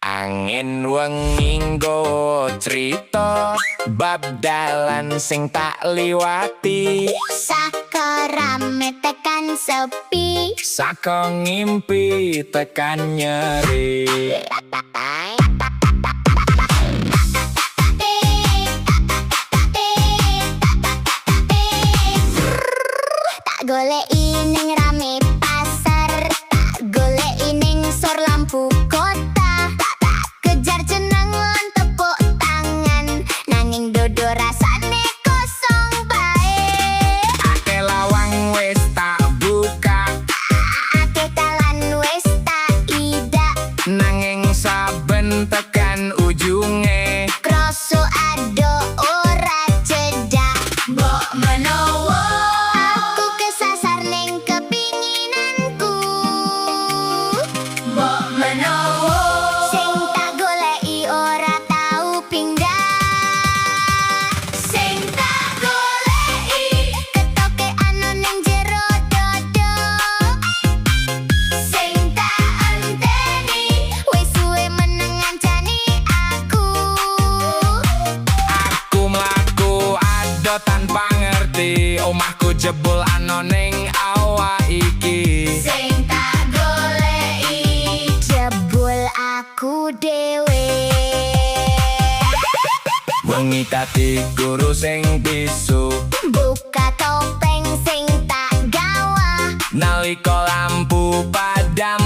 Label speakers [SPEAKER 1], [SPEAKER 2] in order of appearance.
[SPEAKER 1] Angin wengi nggawa crita bab dalan sing tak liwati.
[SPEAKER 2] Saka rame tekan sepi,
[SPEAKER 1] Saka ngimpi tekan nyeri.
[SPEAKER 2] tak goleki ning rame pasar, tak goleki ning sor lampu kota. Tak kejar jeneng lan tepuk tangan, nanging dodo rasane kosong bae.
[SPEAKER 1] Ake lawang wis tak buka,
[SPEAKER 2] Akeh dalan wis tak idak,
[SPEAKER 1] nanging saben tekan ujunge
[SPEAKER 2] kroso ado ora cedak. Mbok menawa aku kesasar ning kepinginanku, mbok menawa sing tak goleki ora tau pindah. Sing tak goleki ketoke ana ning jero dodo, sing tak enteni wis suwe meneng ngancani aku.
[SPEAKER 1] aku mlaku ado tanpa ngerti, omahku jebul ana ning awak iki.
[SPEAKER 2] Sing tak goleki jebul aku dhewe.
[SPEAKER 1] Wengi tadi guru sing bisu,
[SPEAKER 2] Buka topeng sing tak gawa,
[SPEAKER 1] nalika lampu padam